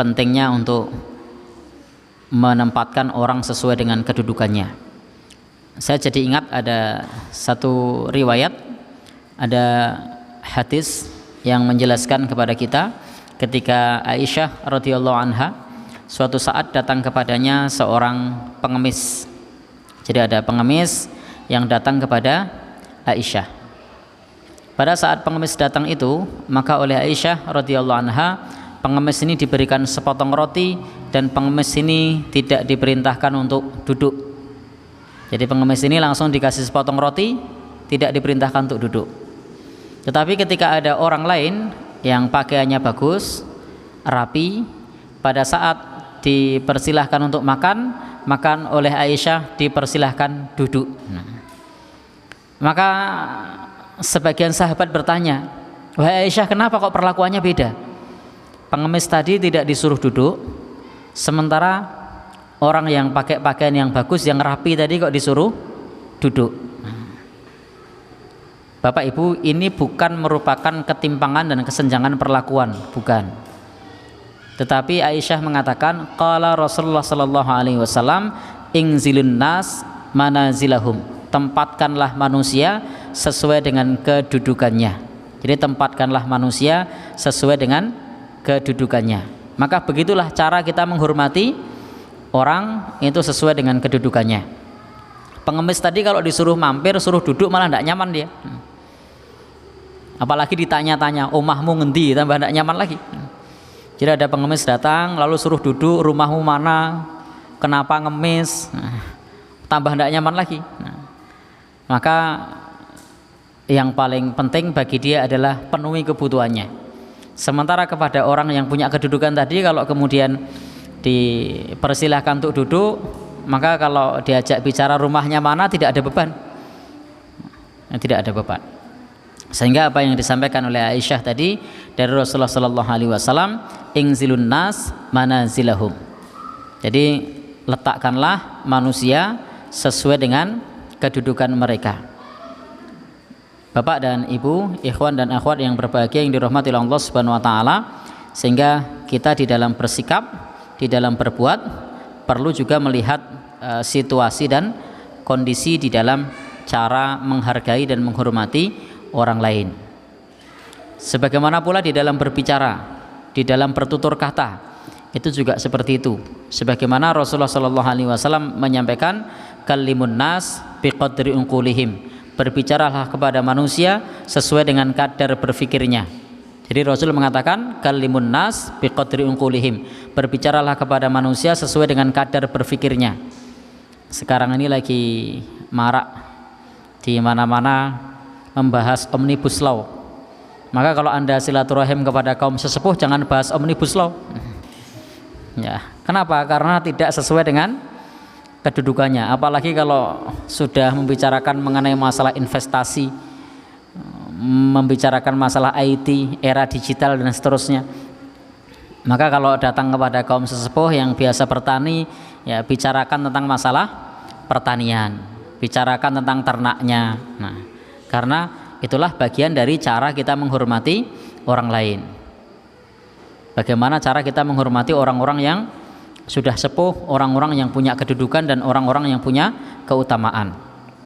pentingnya untuk menempatkan orang sesuai dengan kedudukannya. Saya jadi ingat ada satu riwayat, ada hadis yang menjelaskan kepada kita ketika Aisyah radhiyallahu anha suatu saat datang kepadanya seorang pengemis. Jadi ada pengemis yang datang kepada Aisyah. Pada saat pengemis datang itu, maka oleh Aisyah radhiyallahu anha pengemis ini diberikan sepotong roti dan pengemis ini tidak diperintahkan untuk duduk. Jadi pengemis ini langsung dikasih sepotong roti, tidak diperintahkan untuk duduk. Tetapi ketika ada orang lain yang pakaiannya bagus, rapi, pada saat dipersilahkan untuk makan oleh Aisyah dipersilahkan duduk. Maka sebagian sahabat bertanya, "Wahai Aisyah, kenapa kok perlakuannya beda? Pengemis tadi tidak disuruh duduk, sementara orang yang pakai pakaian yang bagus, yang rapi tadi kok disuruh duduk." Bapak Ibu, ini bukan merupakan ketimpangan dan kesenjangan perlakuan, bukan. Tetapi Aisyah mengatakan, qala Rasulullah sallallahu alaihi wasallam, ingzilun nas manazilahum. Tempatkanlah manusia sesuai dengan kedudukannya. Jadi tempatkanlah manusia sesuai dengan kedudukannya. Maka begitulah cara kita menghormati orang, itu sesuai dengan kedudukannya. Pengemis tadi kalau disuruh mampir, suruh duduk malah tidak nyaman dia. Apalagi ditanya-tanya, omahmu ngendi, tambah tidak nyaman lagi. Jadi ada pengemis datang lalu suruh duduk, rumahmu mana, kenapa ngemis, tambah tidak nyaman lagi. Maka yang paling penting bagi dia adalah penuhi kebutuhannya. Sementara kepada orang yang punya kedudukan tadi, kalau kemudian dipersilahkan untuk duduk, maka kalau diajak bicara rumahnya mana, tidak ada beban. Tidak ada beban. Sehingga apa yang disampaikan oleh Aisyah tadi dari Rasulullah sallallahu alaihi wasallam, ingzilun nas manazilahum. Jadi letakkanlah manusia sesuai dengan kedudukan mereka. Bapak dan Ibu, ikhwan dan akhwat yang berbahagia yang dirahmati oleh Allah Subhanahu wa taala, sehingga kita di dalam bersikap, di dalam berbuat perlu juga melihat situasi dan kondisi di dalam cara menghargai dan menghormati orang lain. Sebagaimana pula di dalam berbicara, di dalam bertutur kata, itu juga seperti itu. Sebagaimana Rasulullah sallallahu alaihi wasallam menyampaikan, kallimun nas biqadri unqulihim. Berbicaralah kepada manusia sesuai dengan kadar berfikirnya. Jadi Rasul mengatakan kallimun nas biqadri unqulihim. Berbicaralah kepada manusia sesuai dengan kadar berfikirnya. Sekarang ini lagi marak di mana-mana membahas omnibus law. Maka kalau Anda silaturahim kepada kaum sesepuh, jangan bahas omnibus law. Ya, kenapa? Karena tidak sesuai dengan kedudukannya. Apalagi kalau sudah membicarakan mengenai masalah investasi, membicarakan masalah IT, era digital dan seterusnya. Maka kalau datang kepada kaum sesepuh yang biasa bertani, ya bicarakan tentang masalah pertanian, bicarakan tentang ternaknya. Nah, karena itulah bagian dari cara kita menghormati orang lain. Bagaimana cara kita menghormati orang-orang yang sudah sepuh, orang-orang yang punya kedudukan dan orang-orang yang punya keutamaan.